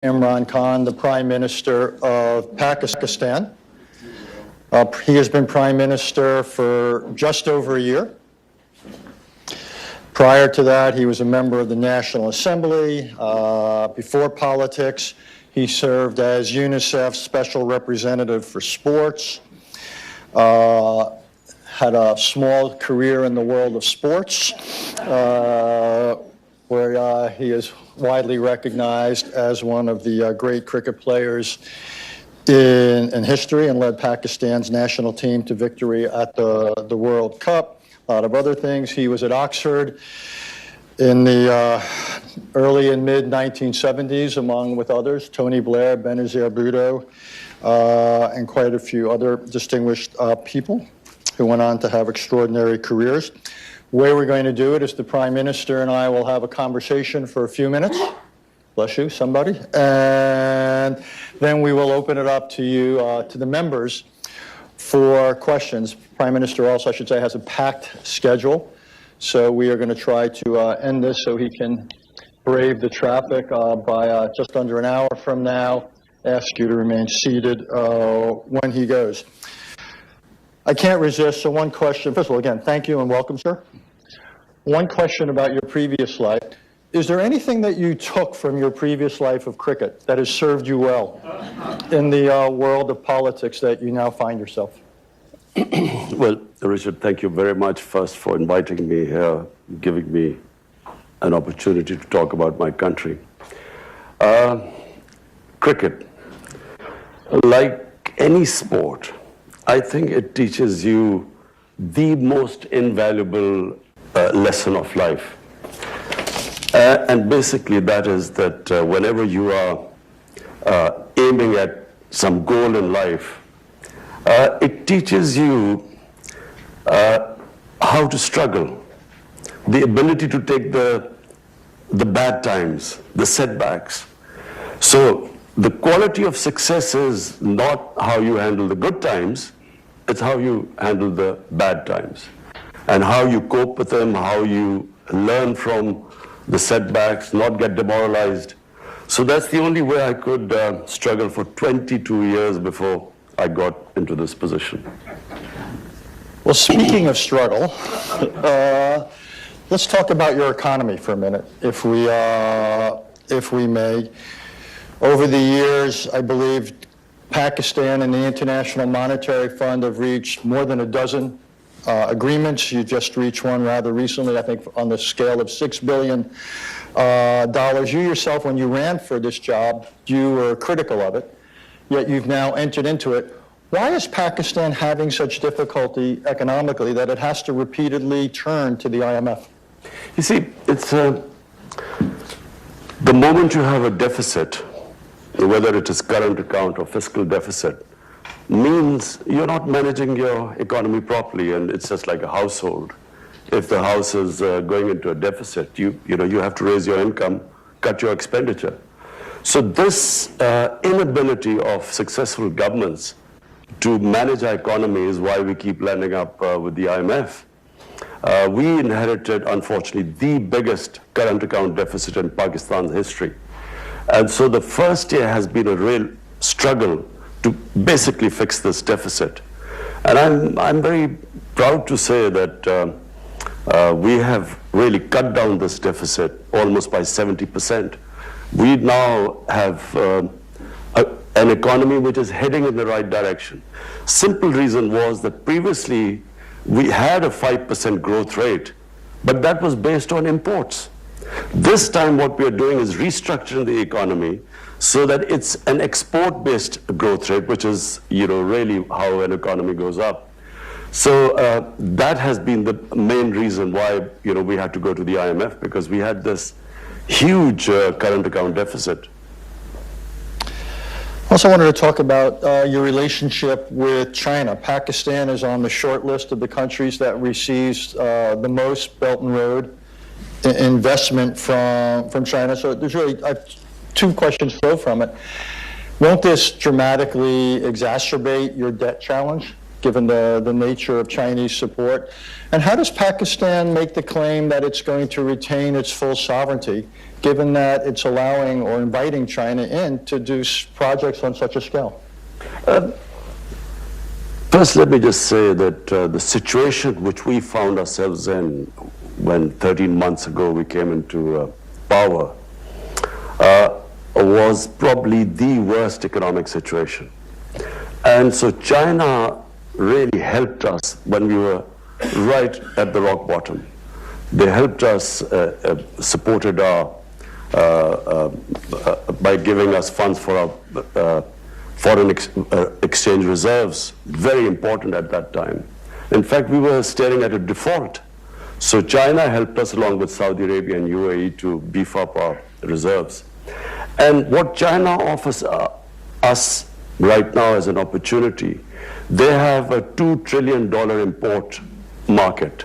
Imran Khan, the Prime Minister of Pakistan. He has been Prime Minister for just over a year. Prior to that, he was a member of the National Assembly. Before politics, he served as UNICEF's Special Representative for Sports. Had a small career in the world of sports, where he is widely recognized as one of the great cricket players in history and led Pakistan's national team to victory at the World Cup. A lot of other things. He was at Oxford in the early and mid 1970s, along with others, Tony Blair, Benazir Bhutto, and quite a few other distinguished people who went on to have extraordinary careers. The way we're going to do it is the Prime Minister and I will have a conversation for a few minutes. Bless you, somebody. And then we will open it up to you, to the members, for questions. Prime Minister also, I should say, has a packed schedule. So we are going to try to end this so he can brave the traffic by just under an hour from now. Ask you to remain seated when he goes. I can't resist, so one question. First of all, again, thank you and welcome, sir. One question about your previous life. Is there anything that you took from your previous life of cricket that has served you well in the world of politics that you now find yourself? Well, Richard, thank you very much first for inviting me here, giving me an opportunity to talk about my country. Cricket, like any sport, I think it teaches you the most invaluable lesson of life. And basically that is that whenever you are aiming at some goal in life, it teaches you how to struggle, the ability to take the bad times, the setbacks. So the quality of success is not how you handle the good times, it's how you handle the bad times and how you cope with them, how you learn from the setbacks, not get demoralized. So that's the only way I could struggle for 22 years before I got into this position. Well, speaking of struggle, let's talk about your economy for a minute, if we may. Over the years, I believe Pakistan and the International Monetary Fund have reached more than a dozen agreements. You just reached one rather recently, I think on the scale of $6 billion. You yourself, when you ran for this job, you were critical of it, yet you've now entered into it. Why is Pakistan having such difficulty economically that it has to repeatedly turn to the IMF? You see, it's the moment you have a deficit, whether it is current account or fiscal deficit, means you're not managing your economy properly, and it's just like a household. If the house is going into a deficit, you have to raise your income, cut your expenditure. So this inability of successful governments to manage our economy is why we keep landing up with the IMF. We inherited, unfortunately, the biggest current account deficit in Pakistan's history. And so the first year has been a real struggle to basically fix this deficit. And I'm very proud to say that we have really cut down this deficit almost by 70%. We now have an economy which is heading in the right direction. Simple reason was that previously we had a 5% growth rate, but that was based on imports. This time what we are doing is restructuring the economy so that it's an export-based growth rate, which is really how an economy goes up. So that has been the main reason why we had to go to the IMF, because we had this huge current account deficit. Also wanted to talk about your relationship with China. Pakistan is on the short list of the countries that receives the most Belt and Road investment from China. So there's really, I have two questions flow from it. Won't this dramatically exacerbate your debt challenge given the nature of Chinese support? And how does Pakistan make the claim that it's going to retain its full sovereignty, given that it's allowing or inviting China in to do projects on such a scale? First, let me just say that the situation which we found ourselves in when 13 months ago we came into power was probably the worst economic situation. And so China really helped us when we were right at the rock bottom. They helped us, supported our, by giving us funds for our foreign exchange reserves, very important at that time. In fact, we were staring at a default. So China helped us along with Saudi Arabia and UAE to beef up our reserves. And what China offers us right now as an opportunity, they have a $2 trillion import market.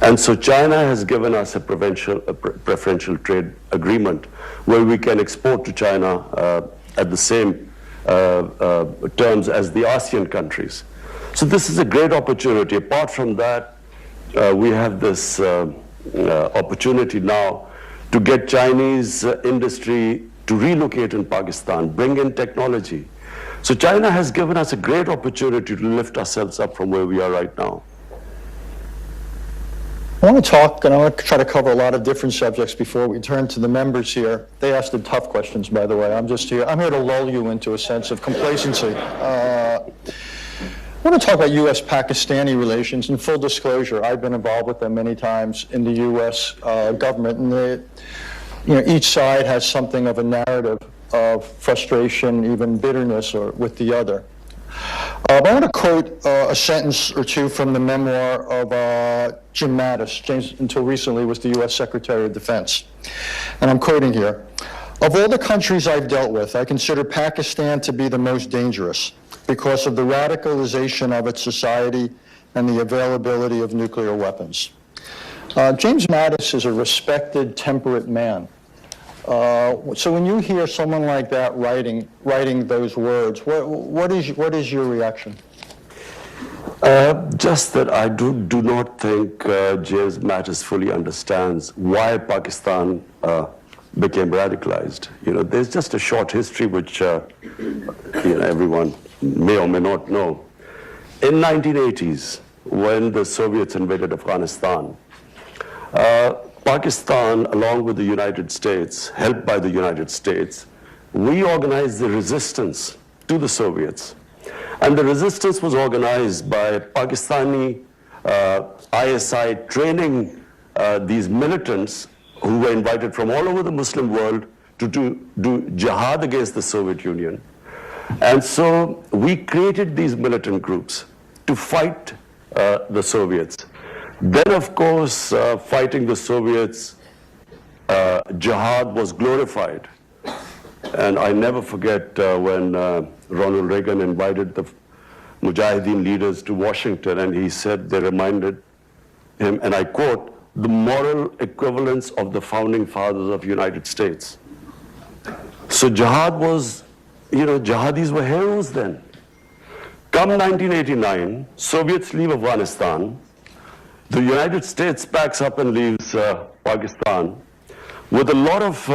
And so China has given us a preferential trade agreement where we can export to China at the same terms as the ASEAN countries. So this is a great opportunity. Apart from that, we have this opportunity now to get Chinese industry to relocate in Pakistan, bring in technology. So China has given us a great opportunity to lift ourselves up from where we are right now. I want to talk, and I want to try to cover a lot of different subjects before we turn to the members here. They asked the tough questions, by the way. I'm here to lull you into a sense of complacency. I want to talk about U.S.-Pakistani relations. In full disclosure, I've been involved with them many times in the U.S. Government, and each side has something of a narrative of frustration, even bitterness, or with the other. I want to quote a sentence or two from the memoir of Jim Mattis. James, until recently, was the U.S. Secretary of Defense. And I'm quoting here. Of all the countries I've dealt with, I consider Pakistan to be the most dangerous because of the radicalization of its society and the availability of nuclear weapons. James Mattis is a respected, temperate man. So when you hear someone like that writing those words, what is your reaction? Just that I do not think James Mattis fully understands why Pakistan became radicalized. There's just a short history which everyone may or may not know. In 1980s, when the Soviets invaded Afghanistan, Pakistan, along with the United States, helped by the United States, we organized the resistance to the Soviets. And the resistance was organized by Pakistani ISI training these militants who were invited from all over the Muslim world to do jihad against the Soviet Union. And so we created these militant groups to fight the Soviets. Then, of course, fighting the Soviets, jihad was glorified. And I never forget when Ronald Reagan invited the Mujahideen leaders to Washington, and he said they reminded him, and I quote, the moral equivalence of the founding fathers of the United States. So jihad was, jihadis were heroes then. Come 1989, Soviets leave Afghanistan. The United States packs up and leaves Pakistan with a lot of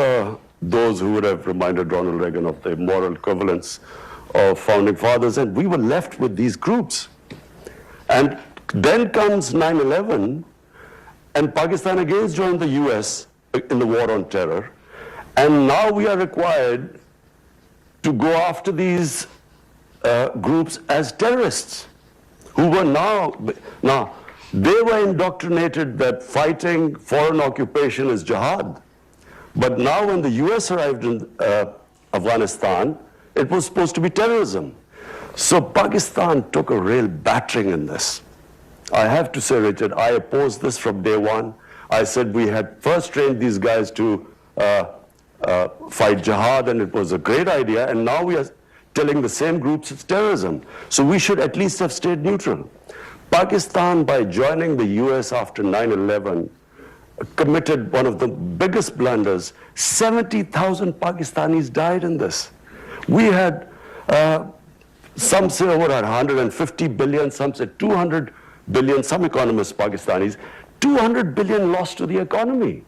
those who would have reminded Ronald Reagan of the moral equivalence of founding fathers, and we were left with these groups. And then comes 9/11, and Pakistan again joined the US in the war on terror, and now we are required to go after these groups as terrorists, who were now they were indoctrinated that fighting foreign occupation is jihad. But now when the US arrived in Afghanistan, it was supposed to be terrorism. So Pakistan took a real battering in this. I have to say, Richard, I opposed this from day one. I said we had first trained these guys to fight jihad, and it was a great idea, and now we are telling the same groups it's terrorism. So we should at least have stayed neutral. Pakistan, by joining the US after 9/11, committed one of the biggest blunders. 70,000 Pakistanis died in this. We had some say over 150 billion, some say 200 billion, some economists, Pakistanis, 200 billion lost to the economy.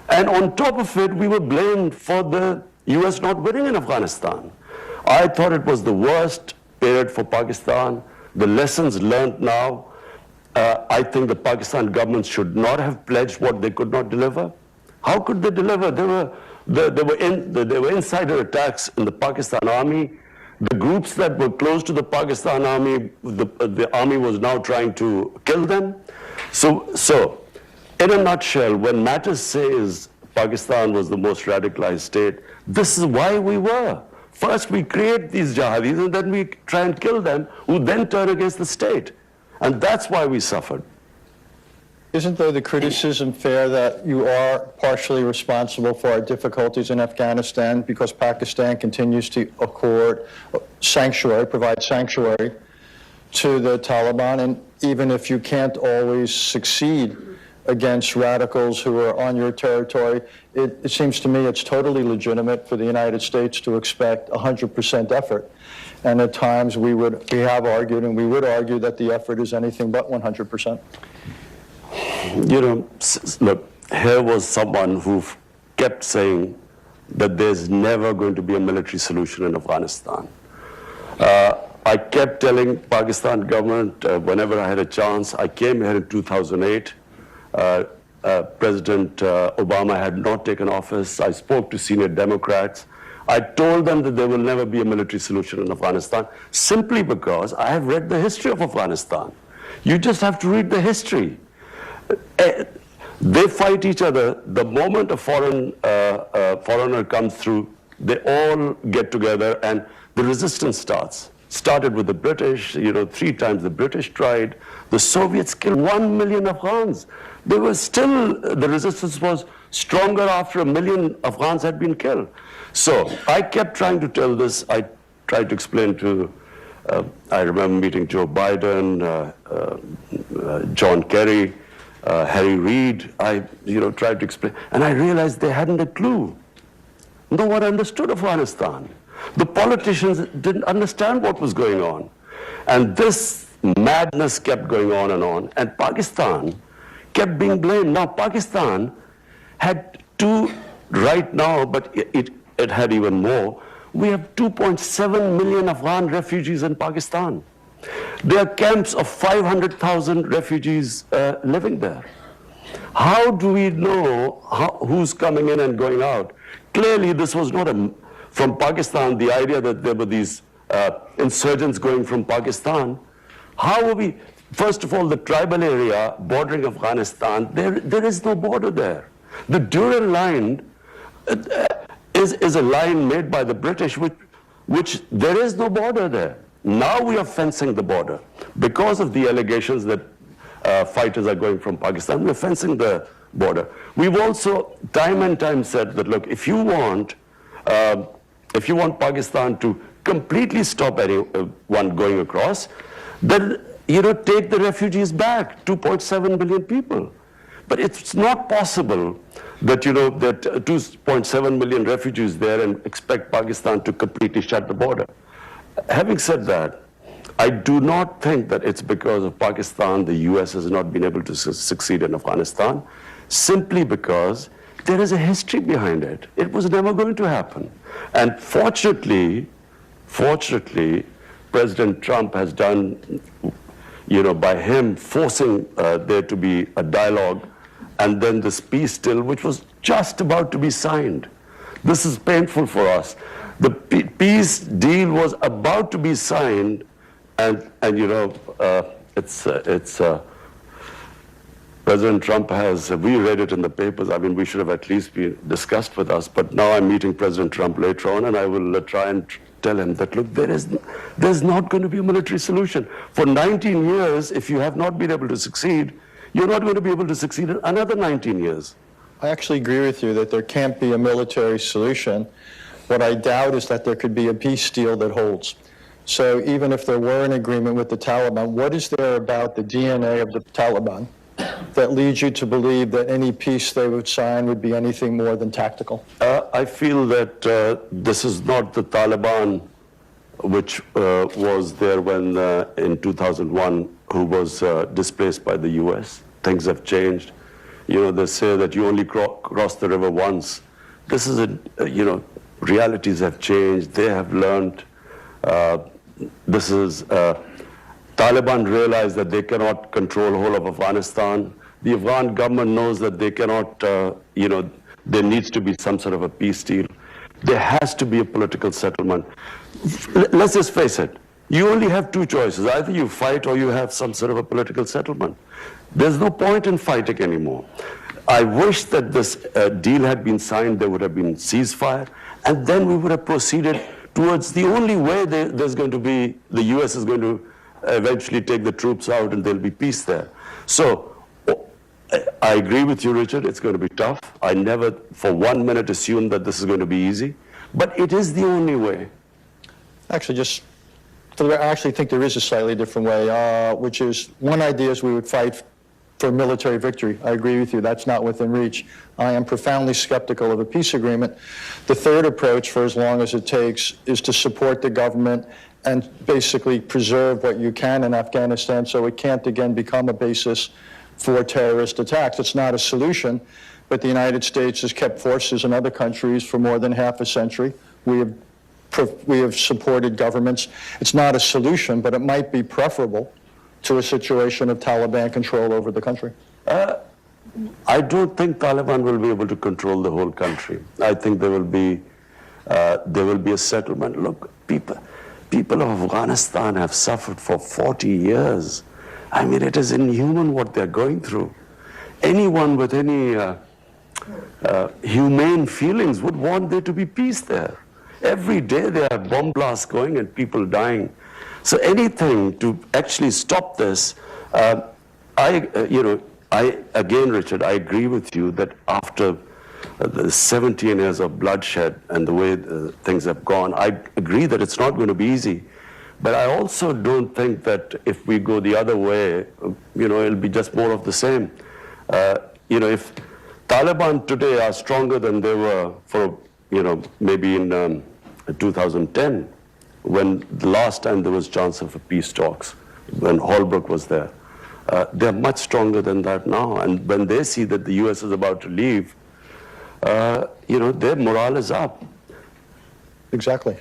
And on top of it, we were blamed for the US not winning in Afghanistan. I thought it was the worst period for Pakistan. The lessons learned now, I think the Pakistan government should not have pledged what they could not deliver. How could they deliver? There were insider attacks in the Pakistan army. The groups that were close to the Pakistan army, the army was now trying to kill them. So, in a nutshell, when Mattis says Pakistan was the most radicalized state, this is why we were. First we create these jihadis and then we try and kill them, who then turn against the state. And that's why we suffered. Isn't there the criticism fair that you are partially responsible for our difficulties in Afghanistan because Pakistan continues to accord sanctuary, provide sanctuary to the Taliban, and even if you can't always succeed against radicals who are on your territory, it seems to me it's totally legitimate for the United States to expect 100% effort. And at times we have argued and we would argue that the effort is anything but 100%. You know, look, here was someone who kept saying that there's never going to be a military solution in Afghanistan. I kept telling Pakistan government whenever I had a chance. I came here in 2008. President Obama had not taken office. I spoke to senior Democrats. I told them that there will never be a military solution in Afghanistan simply because I have read the history of Afghanistan. You just have to read the history. They fight each other. The moment a foreigner comes through, they all get together and the resistance starts. Started with the British, 3 times the British tried. The Soviets killed 1 million Afghans. They were still, the resistance was stronger after 1 million Afghans had been killed. So I kept trying to tell this. I tried to explain to, I remember meeting Joe Biden, John Kerry, Harry Reid. I tried to explain, and I realized they hadn't a clue. No one understood Afghanistan. The politicians didn't understand what was going on. And this madness kept going on, and Pakistan kept being blamed. Now, Pakistan had 2 right now, but it had even more. We have 2.7 million Afghan refugees in Pakistan. There are camps of 500,000 refugees living there. How do we know who's coming in and going out? Clearly, this was not from Pakistan, the idea that there were these insurgents going from Pakistan. How are we? First of all, the tribal area bordering Afghanistan, there is no border there. The Durrell line is a line made by the British, which there is no border there. Now we are fencing the border. Because of the allegations that fighters are going from Pakistan, we're fencing the border. We've also time and time said that, look, if you want Pakistan to completely stop anyone going across, then take the refugees back, 2.7 billion people. But it's not possible that that 2.7 million refugees there and expect Pakistan to completely shut the border. Having said that, I do not think that it's because of Pakistan the US has not been able to succeed in Afghanistan, simply because there is a history behind it. It was never going to happen. And fortunately, President Trump has done, by him forcing there to be a dialogue, and then this peace deal, which was just about to be signed. This is painful for us. The peace deal was about to be signed, and President Trump we read it in the papers. I mean, we should have at least been discussed with us, but now I'm meeting President Trump later on, and I will try and tell him that, look, there's not going to be a military solution. For 19 years, if you have not been able to succeed, you're not going to be able to succeed in another 19 years. I actually agree with you that there can't be a military solution. What I doubt is that there could be a peace deal that holds. So even if there were an agreement with the Taliban, what is there about the DNA of the Taliban that leads you to believe that any peace they would sign would be anything more than tactical? I feel that this is not the Taliban which was there when in 2001, who was displaced by the U.S. Things have changed. They say that you only cross the river once. This is realities have changed. They have learned. Taliban realized that they cannot control whole of Afghanistan. The Afghan government knows that they cannot, there needs to be some sort of a peace deal. There has to be a political settlement. Let's just face it. You only have two choices. Either you fight or you have some sort of a political settlement. There's no point in fighting anymore. I wish that this deal had been signed, there would have been ceasefire, and then we would have proceeded towards the only way there's going to be, the US is going to eventually take the troops out and there'll be peace there. So, I agree with you, Richard, it's going to be tough. I never for 1 minute assumed that this is going to be easy, but it is the only way. Actually, I actually think there is a slightly different way, which is, one idea is we would fight for military victory. I agree with you, that's not within reach. I am profoundly skeptical of a peace agreement. The third approach, for as long as it takes, is to support the government and basically preserve what you can in Afghanistan so it can't again become a basis for terrorist attacks. It's not a solution, but the United States has kept forces in other countries for more than half a century. We have supported governments. It's not a solution, but it might be preferable to a situation of Taliban control over the country. I don't think Taliban will be able to control the whole country. I think there will be a settlement. Look, people of Afghanistan have suffered for 40 years. I mean, it is inhuman what they're going through. Anyone with any humane feelings would want there to be peace there. Every day there are bomb blasts going and people dying. So anything to actually stop this, again, Richard, I agree with you that after the 17 years of bloodshed and the way things have gone, I agree that it's not going to be easy. But I also don't think that if we go the other way, it'll be just more of the same. If Taliban today are stronger than they were for, maybe in 2010, when the last time there was chance of a peace talks, when Holbrooke was there, they're much stronger than that now. And when they see that the US is about to leave, their morale is up. Exactly.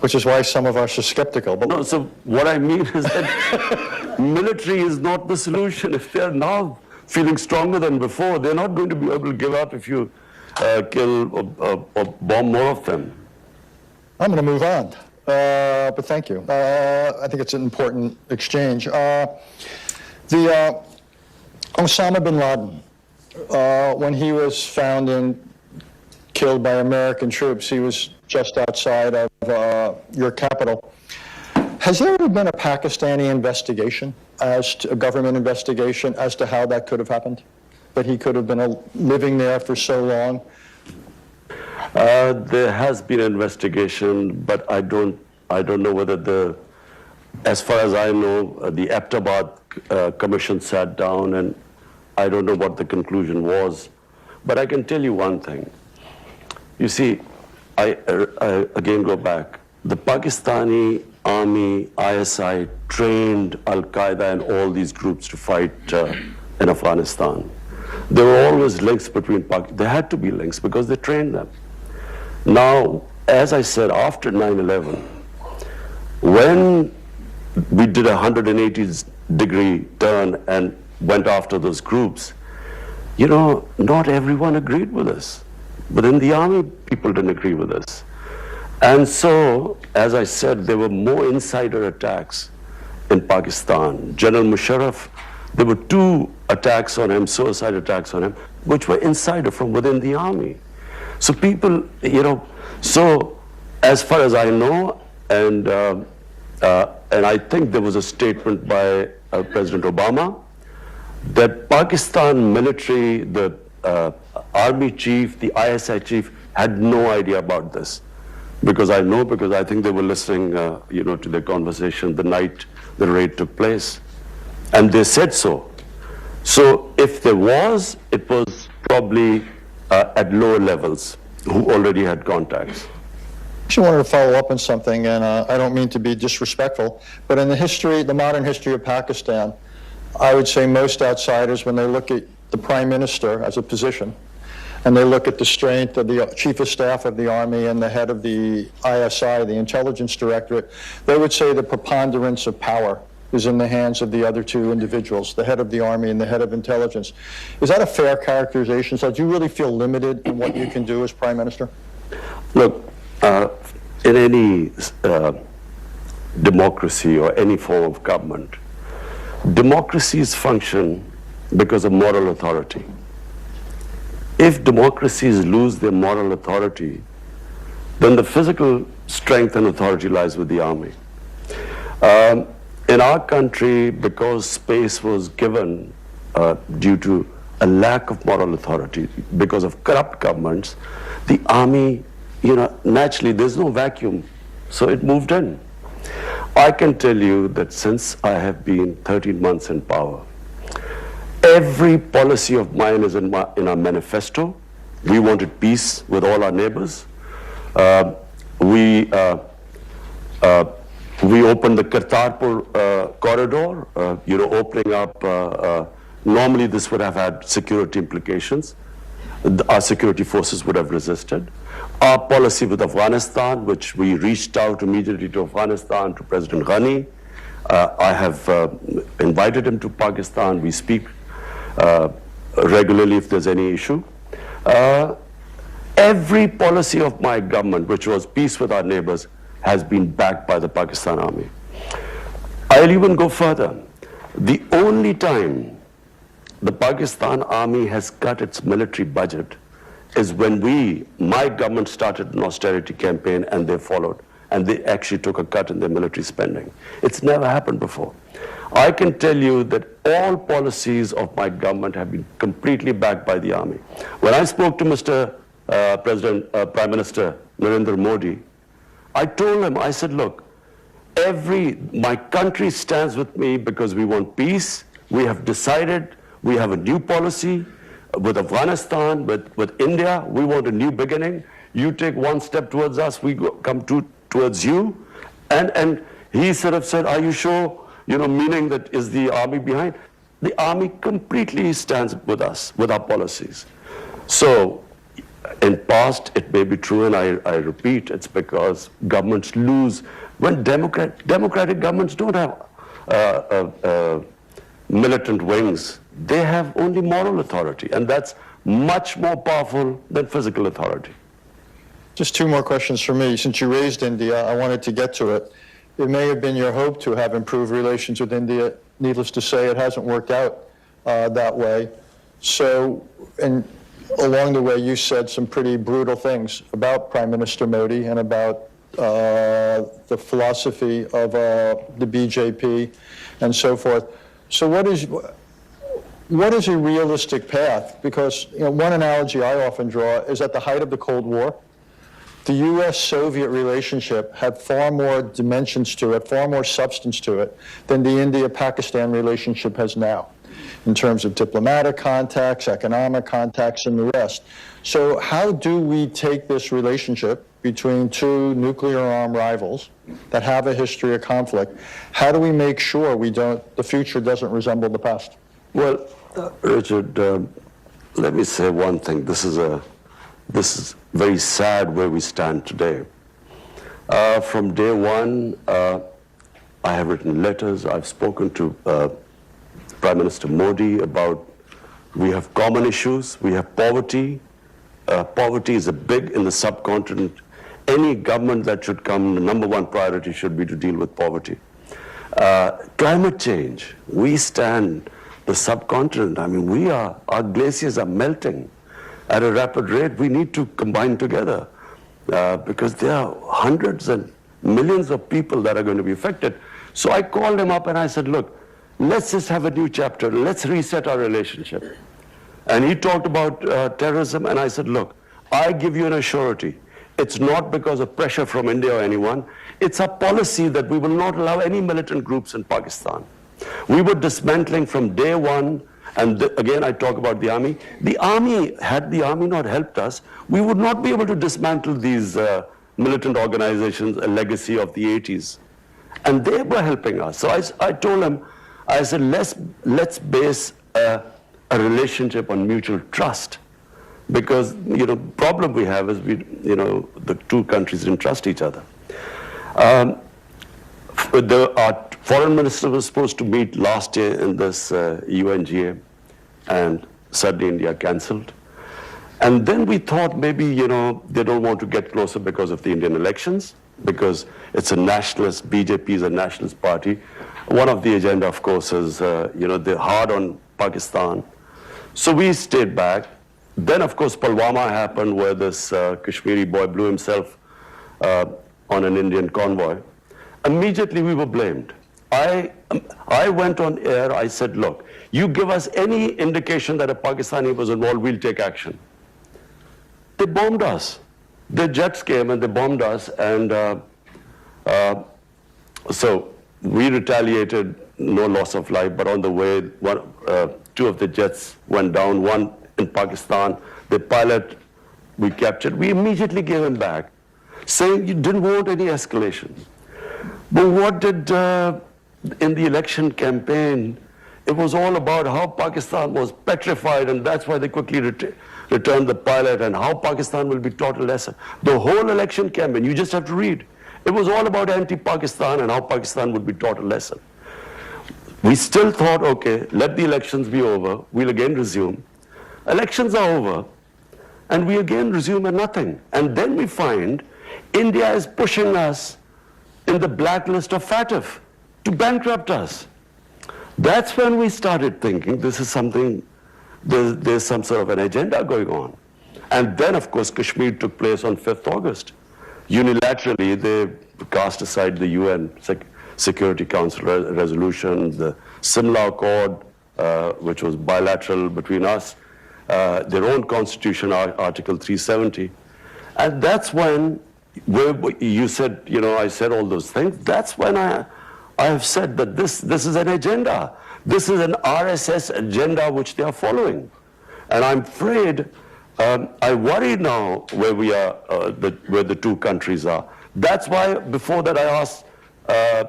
Which is why some of us are skeptical. But no, so what I mean is that military is not the solution. If they're now feeling stronger than before, they're not going to be able to give up if you kill or bomb more of them. I'm going to move on, but thank you. I think it's an important exchange. Osama bin Laden, when he was found and killed by American troops, he was just outside of your capital. Has there ever been a Pakistani investigation, a government investigation, as to how that could have happened? That he could have been living there for so long? There has been an investigation, but I don't know whether as far as I know, the Abbottabad Commission sat down, and I don't know what the conclusion was. But I can tell you one thing. You see, I again go back. The Pakistani army, ISI, trained Al-Qaeda and all these groups to fight in Afghanistan. There were always links between there had to be links because they trained them. Now, as I said, after 9/11, when we did a 180-degree turn and went after those groups, not everyone agreed with us. But in the army, people didn't agree with us. And so, as I said, there were more insider attacks in Pakistan. General Musharraf, there were 2 attacks on him, suicide attacks on him, which were insider from within the army. So people, so as far as I know, and I think there was a statement by President Obama that Pakistan military, the army chief, the ISI chief, had no idea about this. Because I think they were listening, to the conversation the night the raid took place. And they said so. So if there was, it was probably at lower levels who already had contacts. Actually wanted to follow up on something, and I don't mean to be disrespectful, but in the modern history of Pakistan, I would say most outsiders, when they look at the prime minister as a position, and they look at the strength of the chief of staff of the army and the head of the ISI, the intelligence directorate, they would say the preponderance of power is in the hands of the other two individuals, the head of the army and the head of intelligence. Is that a fair characterization? So do you really feel limited in what you can do as prime minister? Look, in any democracy or any form of government, democracies function because of moral authority. If democracies lose their moral authority, then the physical strength and authority lies with the army. In our country, because space was given due to a lack of moral authority, because of corrupt governments, the army, naturally there's no vacuum, so it moved in. I can tell you that since I have been 13 months in power, every policy of mine is in our manifesto. We wanted peace with all our neighbors. We opened the Kartarpur corridor, opening up. Normally this would have had security implications. Our security forces would have resisted. Our policy with Afghanistan, which we reached out immediately to Afghanistan, to President Ghani. I have invited him to Pakistan. We speak regularly if there's any issue. Every policy of my government, which was peace with our neighbors, has been backed by the Pakistan army. I'll even go further. The only time the Pakistan army has cut its military budget is when my government started an austerity campaign and they followed, and they actually took a cut in their military spending. It's never happened before. I can tell you that all policies of my government have been completely backed by the army. When I spoke to Mr. Prime Minister Narendra Modi, I told him, I said, look, my country stands with me because we want peace. We have decided, we have a new policy with Afghanistan, with India. We want a new beginning. You take one step towards us, we come towards you. And he sort of said, are you sure? Meaning that is the army behind? The army completely stands with us, with our policies. So, in past, it may be true, and I repeat, it's because governments lose. When democratic governments don't have militant wings, they have only moral authority, and that's much more powerful than physical authority. Just two more questions for me. Since you raised India, I wanted to get to it. It may have been your hope to have improved relations with India. Needless to say, it hasn't worked out that way. So, and along the way, you said some pretty brutal things about Prime Minister Modi and about the philosophy of the BJP and so forth. So what is a realistic path? Because one analogy I often draw is at the height of the Cold War, the U.S.-Soviet relationship had far more dimensions to it, far more substance to it, than the India-Pakistan relationship has now, in terms of diplomatic contacts, economic contacts, and the rest. So how do we take this relationship between two nuclear-armed rivals that have a history of conflict? How do we make sure the future doesn't resemble the past? Well, Richard, let me say one thing. This is very sad where we stand today. From day one, I have written letters. I've spoken to Prime Minister Modi about we have common issues. We have poverty. Poverty is big in the subcontinent. Any government that should come, the number one priority should be to deal with poverty. Climate change. We stand the subcontinent. I mean, our glaciers are melting at a rapid rate. We need to combine together because there are hundreds and millions of people that are going to be affected. So I called him up and I said, look, let's just have a new chapter. Let's reset our relationship. And he talked about terrorism, and I said, look, I give you an assurity. It's not because of pressure from India or anyone. It's a policy that we will not allow any militant groups in Pakistan. We were dismantling from day one, and again I talk about the army. The army, had the army not helped us, we would not be able to dismantle these militant organizations, a legacy of the 80s. And they were helping us. So I told him, I said, let's base a relationship on mutual trust. Because, problem we have is the two countries didn't trust each other. Our foreign minister was supposed to meet last year in this UNGA, and suddenly India cancelled. And then we thought maybe, they don't want to get closer because of the Indian elections, because it's a nationalist, BJP is a nationalist party. One of the agenda, of course, is, they're hard on Pakistan. So we stayed back. Then, of course, Pulwama happened, where this Kashmiri boy blew himself on an Indian convoy. Immediately we were blamed. I went on air, I said, look, you give us any indication that a Pakistani was involved, we'll take action. They bombed us. The jets came and they bombed us, and so we retaliated, no loss of life, but on the way, two of the jets went down, one in Pakistan. The pilot we captured, we immediately gave him back, saying you didn't want any escalation. But what did, in the election campaign, it was all about how Pakistan was petrified, and that's why they quickly returned the pilot, and how Pakistan will be taught a lesson. The whole election campaign, you just have to read. It was all about anti-Pakistan and how Pakistan would be taught a lesson. We still thought, okay, let the elections be over, we'll again resume. Elections are over, and we again resume at nothing. And then we find India is pushing us in the blacklist of FATF to bankrupt us. That's when we started thinking this is something, there's some sort of an agenda going on. And then, of course, Kashmir took place on 5th August. Unilaterally, they cast aside the UN Security Council resolution, the Simla Accord, which was bilateral between us, their own constitution, Article 370. And that's when, you said, I said all those things. That's when I have said that this is an agenda. This is an RSS agenda which they are following. And I'm afraid, I worry now where we are, where the two countries are. That's why before that I asked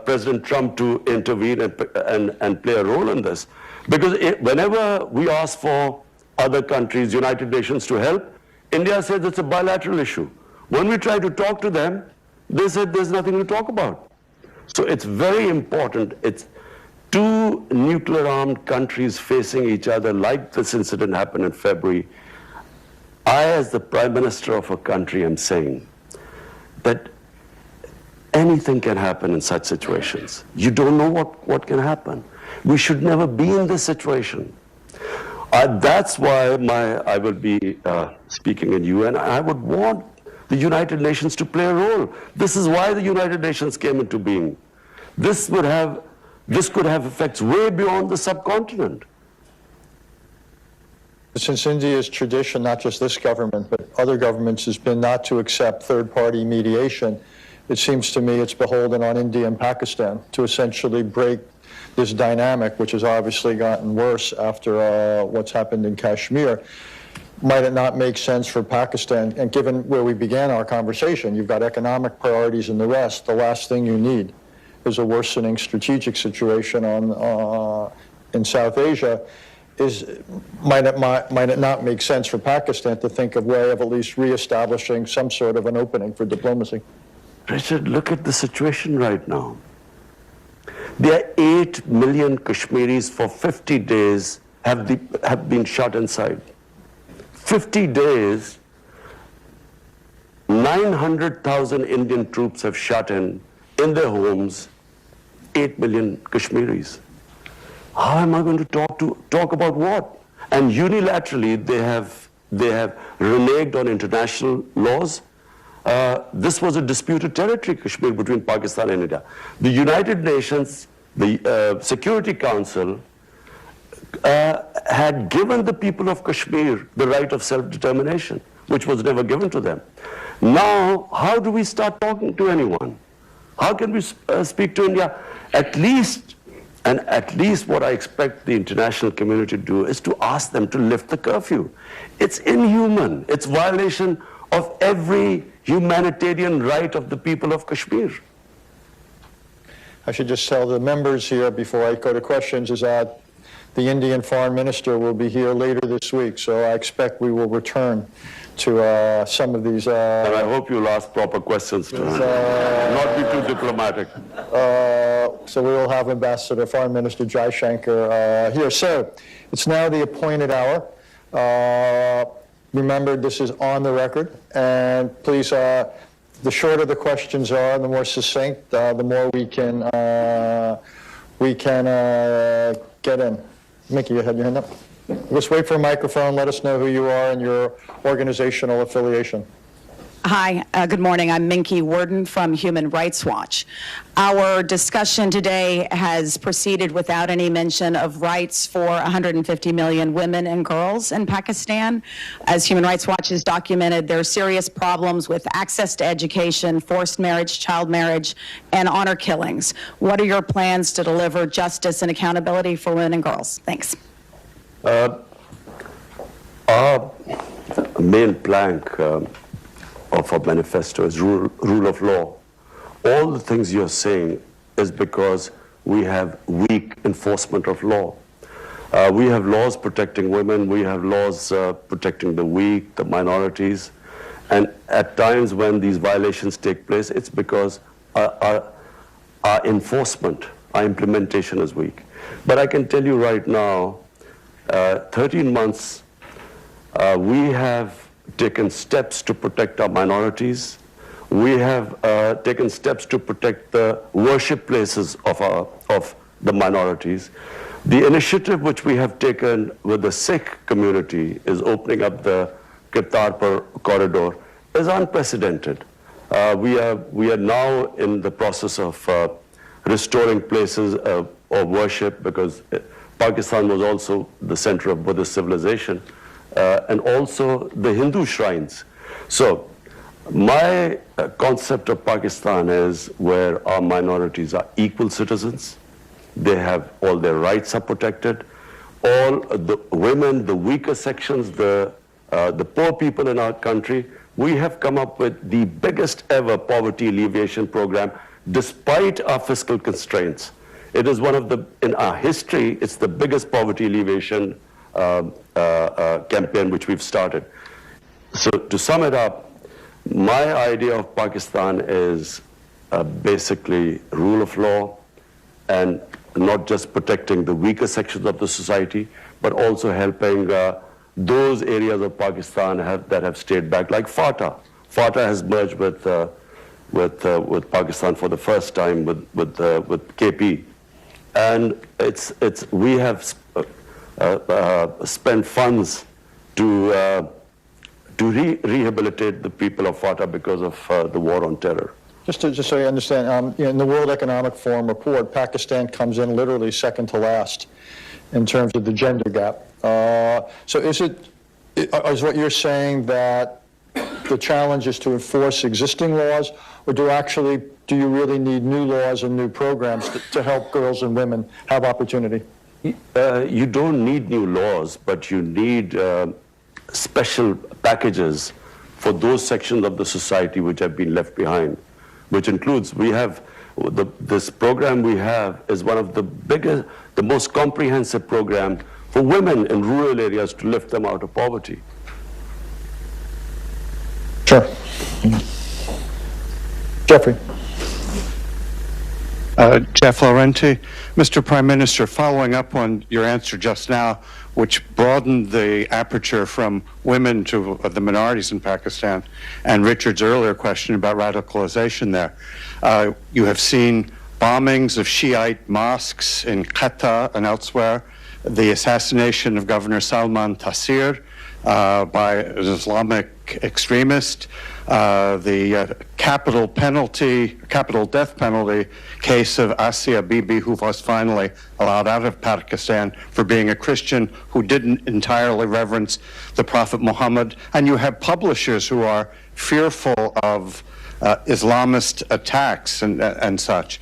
President Trump to intervene and play a role in this. Because whenever we ask for other countries, United Nations to help, India says it's a bilateral issue. When we try to talk to them, they said there's nothing to talk about. So it's very important. It's two nuclear-armed countries facing each other, like this incident happened in February. I, as the Prime Minister of a country, am saying that anything can happen in such situations. You don't know what can happen. We should never be in this situation. That's why I will be speaking in UN. I would want the United Nations to play a role. This is why the United Nations came into being. This could have effects way beyond the subcontinent. Since India's tradition, not just this government, but other governments, has been not to accept third-party mediation, it seems to me it's beholden on India and Pakistan to essentially break this dynamic, which has obviously gotten worse after what's happened in Kashmir. Might it not make sense for Pakistan, and given where we began our conversation, you've got economic priorities and the rest, the last thing you need is a worsening strategic situation in South Asia. Might it not make sense for Pakistan to think of a way of at least reestablishing some sort of an opening for diplomacy? Richard, look at the situation right now. There are 8 million Kashmiris for 50 days have been shut inside. 50 days, 900,000 Indian troops have shut in their homes, 8 million Kashmiris. How am I going to talk about what? And unilaterally, they have reneged on international laws. This was a disputed territory, Kashmir, between Pakistan and India. The United Nations, the Security Council, had given the people of Kashmir the right of self-determination, which was never given to them. Now, how do we start talking to anyone? How can we speak to India? At least what I expect the international community to do is to ask them to lift the curfew. It's inhuman. It's violation of every humanitarian right of the people of Kashmir. I should just tell the members here before I go to questions is that the Indian Foreign Minister will be here later this week, so I expect we will return to some of these. And I hope you'll ask proper questions to him, not be too diplomatic. So we will have Ambassador Foreign Minister Jaishankar here. So it's now the appointed hour. Remember, this is on the record, and please, the shorter the questions are, the more succinct, the more we can get in. Mickey, you had your hand up. Just wait for a microphone. Let us know who you are and your organizational affiliation. Hi, good morning. I'm Minky Worden from Human Rights Watch. Our discussion today has proceeded without any mention of rights for 150 million women and girls in Pakistan. As Human Rights Watch has documented, there are serious problems with access to education, forced marriage, child marriage, and honor killings. What are your plans to deliver justice and accountability for women and girls? Thanks. Our main plank of our manifesto is rule of law. All the things you're saying is because we have weak enforcement of law. We have laws protecting women, we have laws protecting the weak, the minorities, and at times when these violations take place, it's because our enforcement, our implementation is weak. But I can tell you right now, 13 months, we have taken steps to protect our minorities. We have taken steps to protect the worship places of the minorities. The initiative which we have taken with the Sikh community is opening up the Kartarpur corridor is unprecedented. We are now in the process of restoring places of worship because Pakistan was also the center of Buddhist civilization. And also the Hindu shrines. So my concept of Pakistan is where our minorities are equal citizens. They have all their rights are protected. All the women, the weaker sections, the poor people in our country, we have come up with the biggest ever poverty alleviation program despite our fiscal constraints. It is one of the, in our history, it's the biggest poverty alleviation campaign which we've started. So to sum it up, my idea of Pakistan is basically rule of law and not just protecting the weaker sections of the society, but also helping those areas of Pakistan that have stayed back, like FATA. FATA has merged with Pakistan for the first time with KP, and we have spend funds to rehabilitate the people of FATA because of the war on terror. Just so you understand, in the World Economic Forum report, Pakistan comes in literally second to last in terms of the gender gap. So is what you're saying that the challenge is to enforce existing laws, or do you really need new laws and new programs to help girls and women have opportunity? You don't need new laws, but you need special packages for those sections of the society which have been left behind, which includes, this program we have is one of the biggest, the most comprehensive program for women in rural areas to lift them out of poverty. Sure. Jeffrey. Jeff Laurenti. Mr. Prime Minister, following up on your answer just now, which broadened the aperture from women to the minorities in Pakistan, and Richard's earlier question about radicalization there, you have seen bombings of Shiite mosques in Quetta and elsewhere, the assassination of Governor Salman Taseer by an Islamic extremist, the capital death penalty case of Asia Bibi, who was finally allowed out of Pakistan for being a Christian who didn't entirely reverence the Prophet Muhammad. And you have publishers who are fearful of Islamist attacks and such.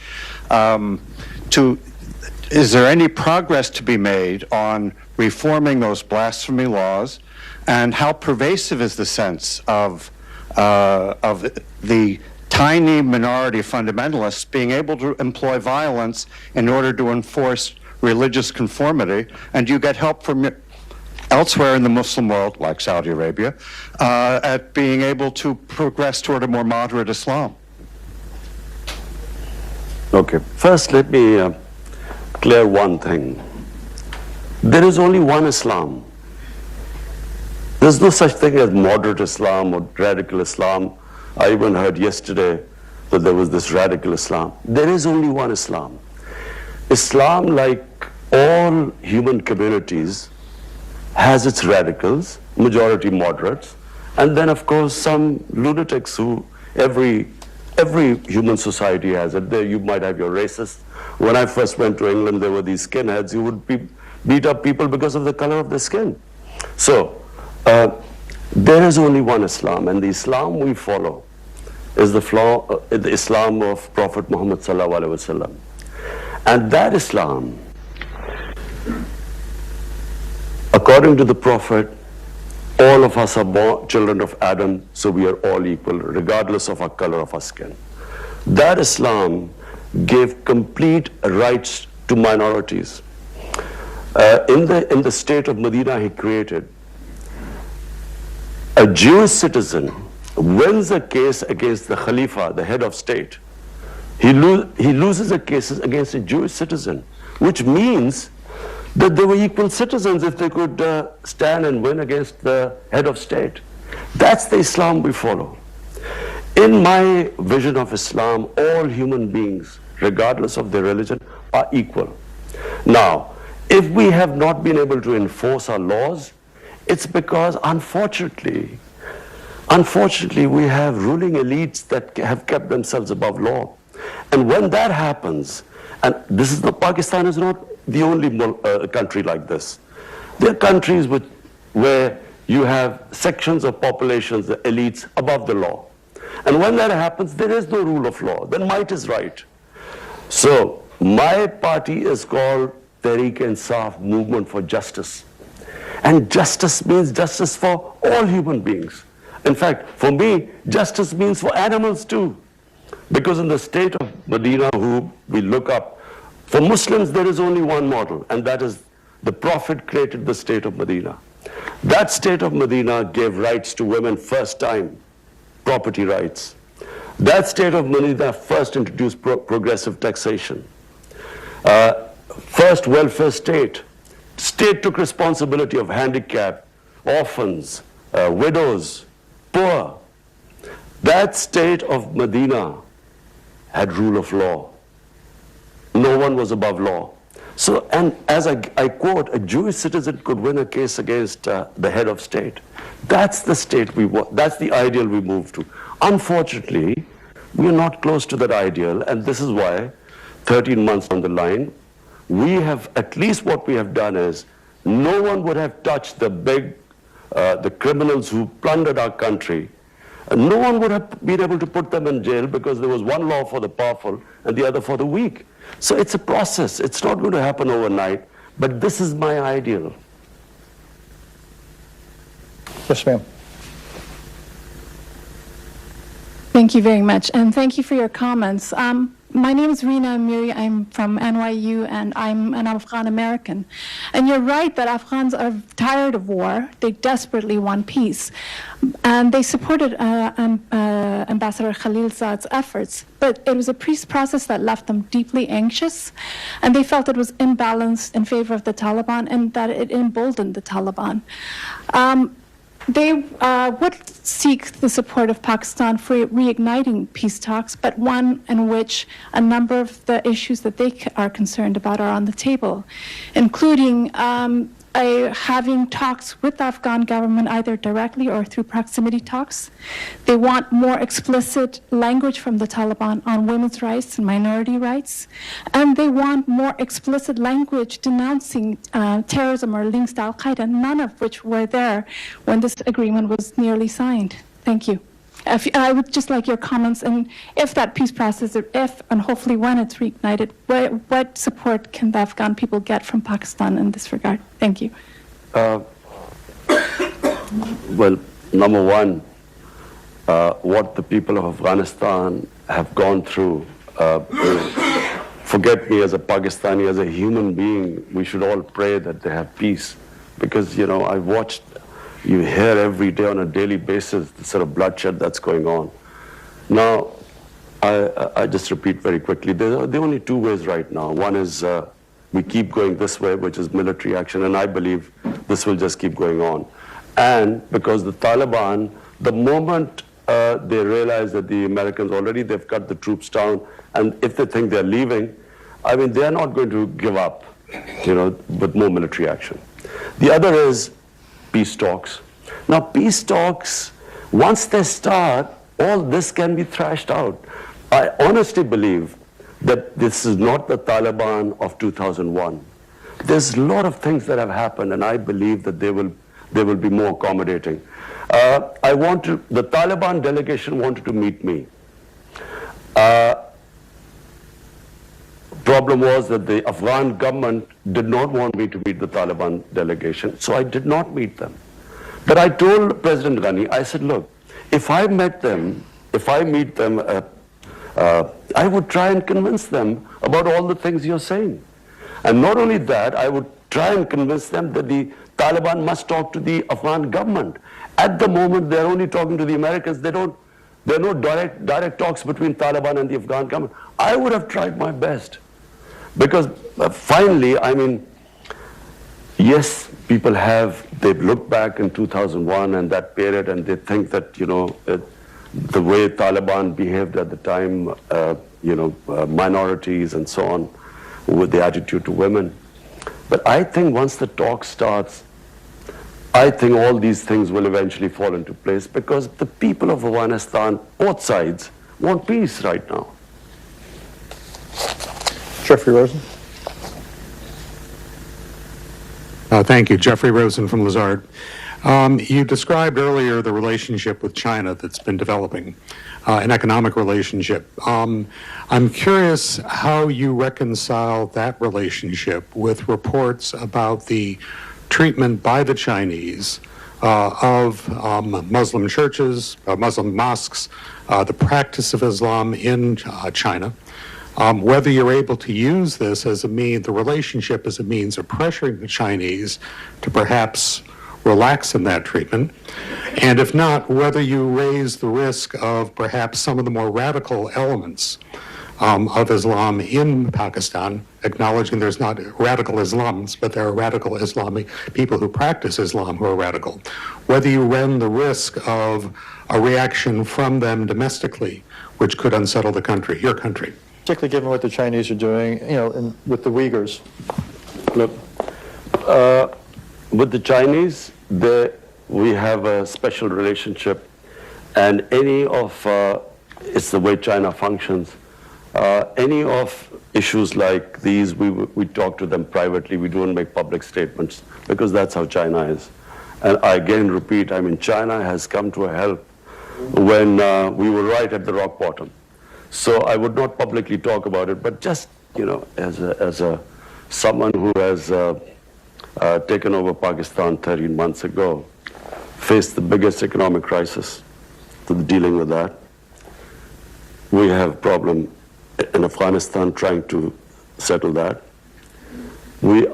Is there any progress to be made on reforming those blasphemy laws? And how pervasive is the sense of of the tiny minority of fundamentalists being able to employ violence in order to enforce religious conformity, and you get help from elsewhere in the Muslim world, like Saudi Arabia, at being able to progress toward a more moderate Islam. Okay, first let me clear one thing. There is only one Islam. There's no such thing as moderate Islam or radical Islam. I even heard yesterday that there was this radical Islam. There is only one Islam. Islam, like all human communities, has its radicals, majority moderates, and then of course some lunatics who every human society has it. There you might have your racists. When I first went to England, there were these skinheads who would beat up people because of the color of their skin. So there is only one Islam, and the Islam we follow is the Islam of Prophet Muhammad sallallahu alaihi wasallam. And that Islam, according to the Prophet, all of us are born children of Adam, so we are all equal, regardless of our color of our skin. That Islam gave complete rights to minorities. In the state of Medina he created, a Jewish citizen wins a case against the Khalifa, the head of state. He loses the cases against a Jewish citizen, which means that they were equal citizens if they could stand and win against the head of state. That's the Islam we follow. In my vision of Islam, all human beings, regardless of their religion, are equal. Now, if we have not been able to enforce our laws, it's because, unfortunately, we have ruling elites that have kept themselves above law. And when that happens, and Pakistan is not the only country like this. There are countries where you have sections of populations, the elites, above the law. And when that happens, there is no rule of law. Then might is right. So my party is called Tehreek-e-Insaf, Movement for Justice. And justice means justice for all human beings. In fact, for me, justice means for animals too. Because in the state of Medina, who we look up, for Muslims, there is only one model, and that is the Prophet created the state of Medina. That state of Medina gave rights to women first time, property rights. That state of Medina first introduced progressive taxation. First welfare state. State took responsibility of handicapped, orphans, widows, poor. That state of Medina had rule of law. No one was above law. So, and as I quote, a Jewish citizen could win a case against the head of state. That's the state we want. That's the ideal we move to. Unfortunately, we are not close to that ideal, and this is why 13 months down the line, we have, at least what we have done is, no one would have touched the criminals who plundered our country. No one would have been able to put them in jail because there was one law for the powerful and the other for the weak. So it's a process. It's not going to happen overnight, but this is my ideal. Yes, ma'am. Thank you very much, and thank you for your comments. My name is Rina Amiri. I'm from NYU, and I'm an Afghan American. And you're right that Afghans are tired of war. They desperately want peace. And they supported Ambassador Khalilzad's efforts. But it was a peace process that left them deeply anxious, and they felt it was imbalanced in favor of the Taliban and that it emboldened the Taliban. They would seek the support of Pakistan for reigniting peace talks, but one in which a number of the issues that they are concerned about are on the table, including having talks with the Afghan government either directly or through proximity talks. They want more explicit language from the Taliban on women's rights and minority rights. And they want more explicit language denouncing terrorism or links to Al-Qaeda, none of which were there when this agreement was nearly signed. Thank you. I would just like your comments, and if that peace process, if and hopefully when it's reignited, what support can the Afghan people get from Pakistan in this regard? Thank you. Well, number one, what the people of Afghanistan have gone through. Forget me as a Pakistani, as a human being, we should all pray that they have peace. Because, I've watched, you hear every day on a daily basis the sort of bloodshed that's going on. Now, I just repeat very quickly, there are only two ways right now. One is we keep going this way, which is military action, and I believe this will just keep going on. And because the Taliban, the moment they realize that the Americans already, they've cut the troops down, and if they think they're leaving, they're not going to give up, with more military action. The other is peace talks. Now, peace talks, once they start, all this can be thrashed out. I honestly believe that this is not the Taliban of 2001. There's a lot of things that have happened, and I believe that they will be more accommodating. The Taliban delegation wanted to meet me. Problem was that the Afghan government did not want me to meet the Taliban delegation, so I did not meet them. But I told President Ghani, I said, look, if I meet them, I would try and convince them about all the things you're saying. And not only that, I would try and convince them that the Taliban must talk to the Afghan government. At the moment, they're only talking to the Americans. There are no direct talks between Taliban and the Afghan government. I would have tried my best. Because finally, yes, they've looked back in 2001 and that period, and they think that, the way Taliban behaved at the time, minorities and so on, with the attitude to women. But I think once the talk starts, I think all these things will eventually fall into place because the people of Afghanistan, both sides, want peace right now. Jeffrey Rosen. Thank you. Jeffrey Rosen from Lazard. You described earlier the relationship with China that's been developing, an economic relationship. I'm curious how you reconcile that relationship with reports about the treatment by the Chinese of Muslim churches, Muslim mosques, the practice of Islam in China. Whether you're able to use this as the relationship as a means of pressuring the Chinese to perhaps relax in that treatment, and if not, whether you raise the risk of perhaps some of the more radical elements of Islam in Pakistan, acknowledging there's not radical Islams, but there are radical Islamic people who practice Islam who are radical. Whether you run the risk of a reaction from them domestically, which could unsettle the country, your country. Particularly given what the Chinese are doing, with the Uyghurs. Look, with the Chinese, we have a special relationship, and it's the way China functions. Any of issues like these, we talk to them privately. We don't make public statements because that's how China is. And I again repeat, China has come to a help when we were right at the rock bottom. So I would not publicly talk about it, but just, as someone who has taken over Pakistan 13 months ago, faced the biggest economic crisis, dealing with that. We have a problem in Afghanistan trying to settle that. We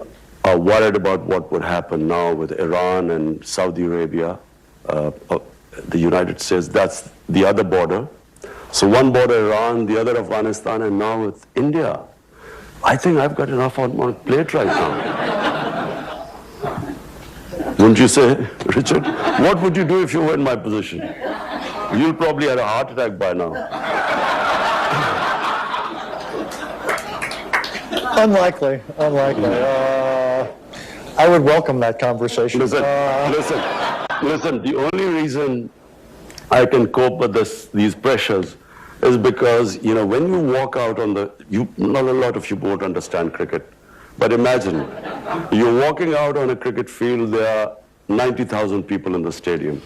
are worried about what would happen now with Iran and Saudi Arabia, the United States. That's the other border. So one border Iran, the other Afghanistan, and now with India. I think I've got enough on my plate right now. Wouldn't you say, Richard? What would you do if you were in my position? You'll probably have a heart attack by now. Unlikely. I would welcome that conversation. Listen, the only reason I can cope with these pressures is because, when you walk out not a lot of you won't understand cricket, but imagine, you're walking out on a cricket field, there are 90,000 people in the stadium.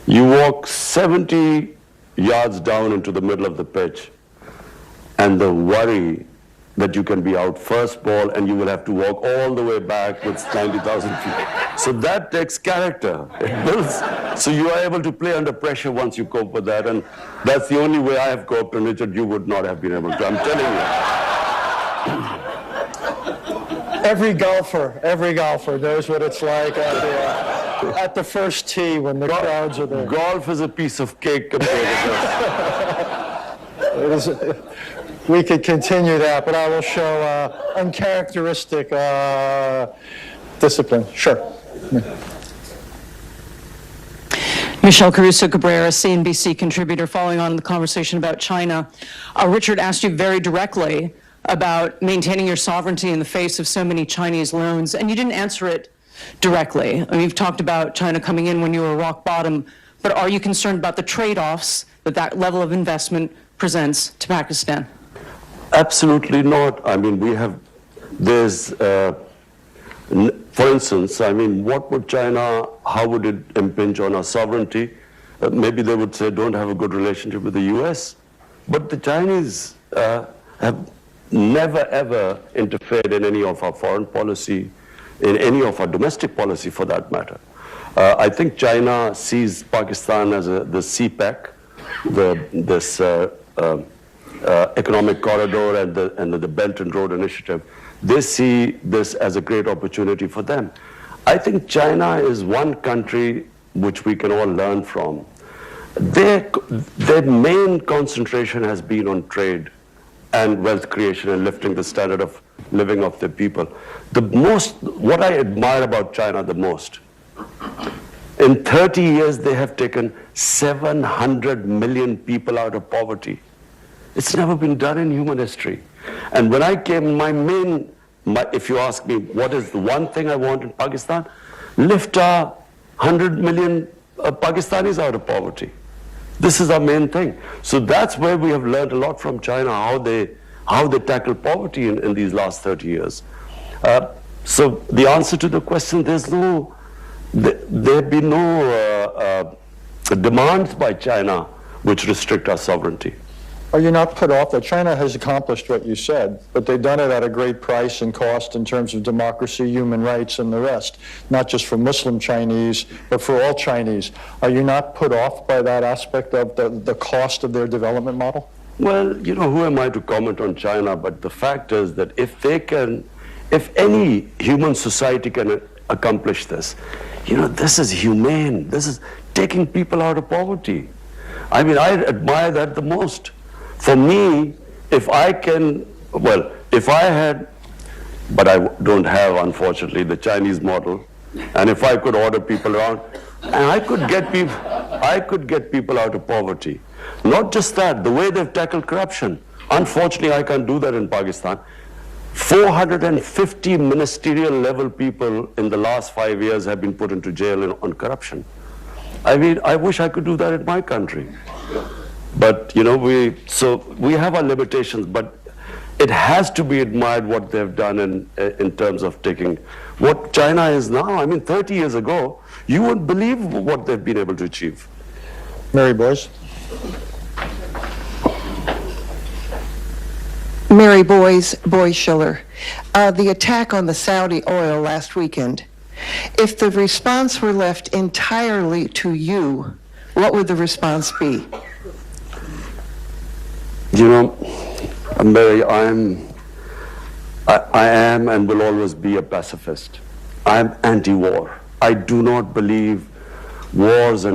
You walk 70 yards down into the middle of the pitch, and the worry that you can be out first ball and you will have to walk all the way back with 90,000 feet. So that takes character. It builds. So you are able to play under pressure once you cope with that, and that's the only way I have coped, and Richard, you would not have been able to. I'm telling you. Every golfer knows what it's like at the first tee when the crowds are there. Golf is a piece of cake compared to this. We could continue that, but I will show uncharacteristic discipline. Sure. Michelle Caruso Cabrera, CNBC contributor, following on the conversation about China. Richard asked you very directly about maintaining your sovereignty in the face of so many Chinese loans, and you didn't answer it directly. I mean, you've talked about China coming in when you were rock bottom, but are you concerned about the trade-offs that that level of investment presents to Pakistan? Absolutely not. I mean, for instance, I mean, what would China, how would it impinge on our sovereignty? Maybe they would say, don't have a good relationship with the US. But the Chinese have never, ever interfered in any of our foreign policy, in any of our domestic policy for that matter. I think China sees Pakistan as the CPEC, this economic corridor and the Belt and Road Initiative. They see this as a great opportunity for them. I think China is one country which we can all learn from. Their main concentration has been on trade and wealth creation and lifting the standard of living of their people. What I admire about China the most, in 30 years they have taken 700 million people out of poverty. It's never been done in human history. And when I came, if you ask me what is the one thing I want in Pakistan, lift 100 million Pakistanis out of poverty. This is our main thing. So that's where we have learned a lot from China, how they tackle poverty in these last 30 years. So the answer to the question, there have been no demands by China which restrict our sovereignty. Are you not put off that China has accomplished what you said, but they've done it at a great price and cost in terms of democracy, human rights, and the rest, not just for Muslim Chinese, but for all Chinese? Are you not put off by that aspect of the cost of their development model? Well, you know, who am I to comment on China? But the fact is that if any human society can accomplish this, you know, this is humane. This is taking people out of poverty. I mean, I admire that the most. For me, if I had, but I don't have, unfortunately, the Chinese model, and if I could order people around, and I could get people out of poverty. Not just that, the way they've tackled corruption. Unfortunately, I can't do that in Pakistan. 450 ministerial level people in the last 5 years have been put into jail on corruption. I mean, I wish I could do that in my country. But, you know, we have our limitations, but it has to be admired what they've done in terms of taking what China is now. I mean, 30 years ago, you wouldn't believe what they've been able to achieve. Mary Boyce. Mary Boyce Schiller. The attack on the Saudi oil last weekend, if the response were left entirely to you, what would the response be? You know, Mary, I am and will always be a pacifist. I am anti-war. I do not believe wars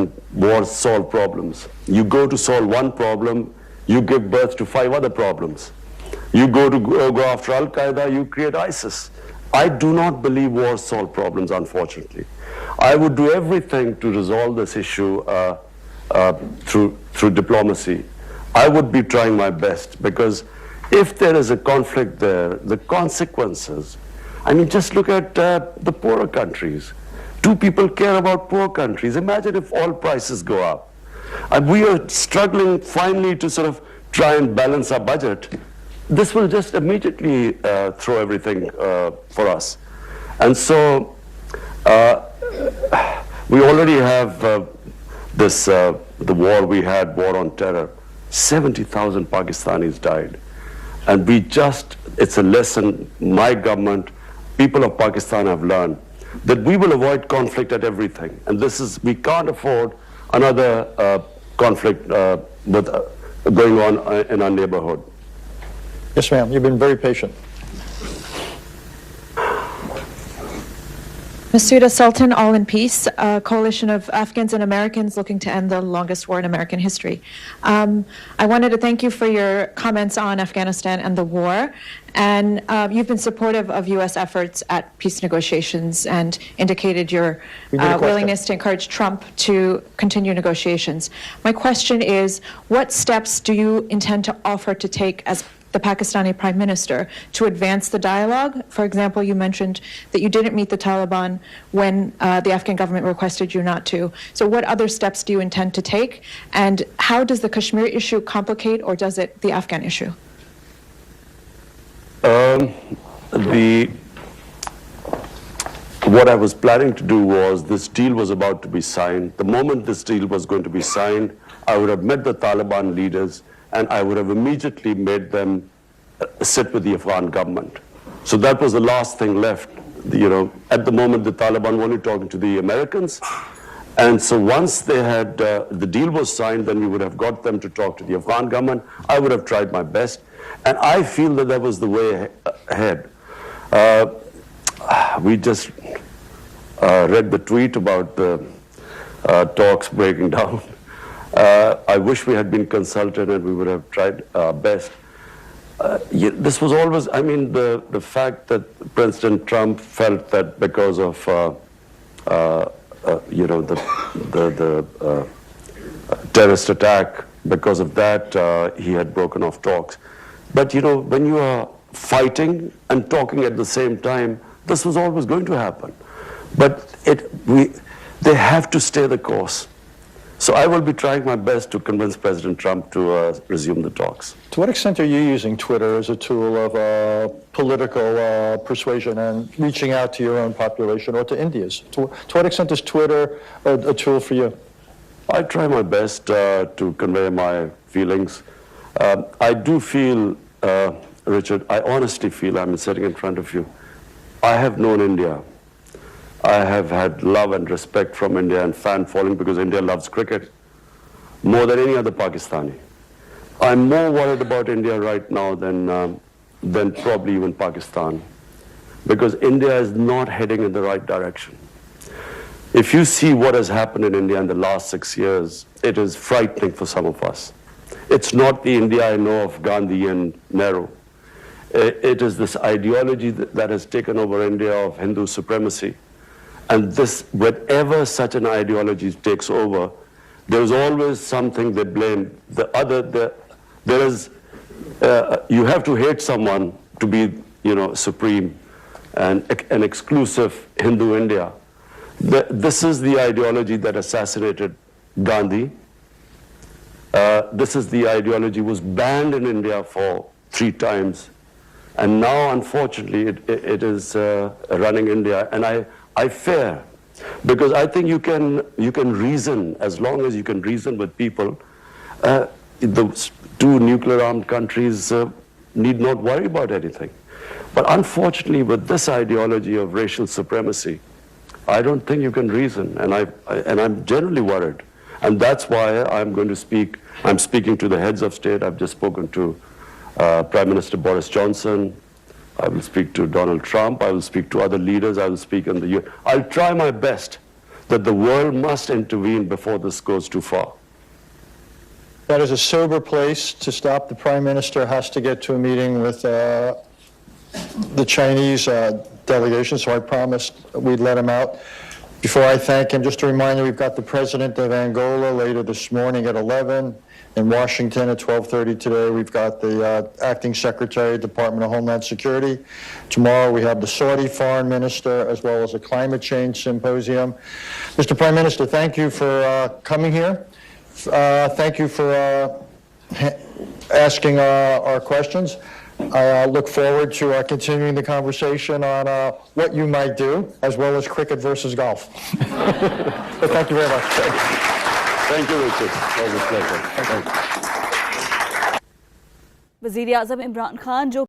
solve problems. You go to solve one problem, you give birth to 5 other problems. You go after Al-Qaeda, you create ISIS. I do not believe wars solve problems, unfortunately. I would do everything to resolve this issue through diplomacy. I would be trying my best, because if there is a conflict there, the consequences, I mean, just look at the poorer countries. Do people care about poor countries? Imagine if oil prices go up. And we are struggling finally to sort of try and balance our budget. This will just immediately throw everything for us. And so we already have the war we had, war on terror. 70,000 Pakistanis died. And it's a lesson my government, people of Pakistan have learned, that we will avoid conflict at everything. And we can't afford another conflict going on in our neighborhood. Yes, ma'am. You've been very patient. Masuda Sultan, All in Peace, a coalition of Afghans and Americans looking to end the longest war in American history. I wanted to thank you for your comments on Afghanistan and the war. And you've been supportive of U.S. efforts at peace negotiations and indicated your willingness to encourage Trump to continue negotiations. My question is, what steps do you intend to offer to take as the Pakistani Prime Minister to advance the dialogue? For example, you mentioned that you didn't meet the Taliban when the Afghan government requested you not to. So what other steps do you intend to take? And how does the Kashmir issue complicate, or does it the Afghan issue? What I was planning to do was, this deal was about to be signed. The moment this deal was going to be signed, I would have met the Taliban leaders and I would have immediately made them sit with the Afghan government. So that was the last thing left. At the moment, the Taliban were only talking to the Americans. And so once they had, the deal was signed, then we would have got them to talk to the Afghan government. I would have tried my best. And I feel that was the way ahead. We just read the tweet about the talks breaking down. I wish we had been consulted and we would have tried our best. This was always, the fact that President Trump felt that because of, the terrorist attack, because of that, he had broken off talks. But, when you are fighting and talking at the same time, this was always going to happen. But they have to stay the course. So I will be trying my best to convince President Trump to resume the talks. To what extent are you using Twitter as a tool of political persuasion and reaching out to your own population or to India's? To what extent is Twitter a tool for you? I try my best to convey my feelings. I do feel, Richard, I honestly feel, I'm sitting in front of you, I have known India. I have had love and respect from India and fan following because India loves cricket more than any other Pakistani. I'm more worried about India right now than probably even Pakistan, because India is not heading in the right direction. If you see what has happened in India in the last 6 years, it is frightening for some of us. It's not the India I know of Gandhi and Nehru. It is this ideology that has taken over India of Hindu supremacy. And whenever such an ideology takes over, there's always something they blame. You have to hate someone to be, supreme and an exclusive Hindu India. This is the ideology that assassinated Gandhi. This is the ideology was banned in India for 3 times. And now, unfortunately, it is running India. And I fear, because I think you can reason, as long as you can reason with people. The 2 nuclear-armed countries need not worry about anything. But unfortunately, with this ideology of racial supremacy, I don't think you can reason, and I'm generally worried. And that's why I'm speaking to the heads of state. I've just spoken to Prime Minister Boris Johnson. I will speak to Donald Trump. I will speak to other leaders. I will speak in the UN. I'll try my best that the world must intervene before this goes too far. That is a sober place to stop. The Prime Minister has to get to a meeting with the Chinese delegation, so I promised we'd let him out. Before I thank him, just a reminder, we've got the President of Angola later this morning at 11. In Washington at 12:30 today, we've got the Acting Secretary, Department of Homeland Security. Tomorrow we have the Saudi Foreign Minister as well as a climate change symposium. Mr. Prime Minister, thank you for coming here. Thank you for asking our questions. I look forward to continuing the conversation on what you might do, as well as cricket versus golf. But thank you very much. Thank you, Richard. It was a pleasure. Thank you. वज़ीर आज़म इमरान खान जो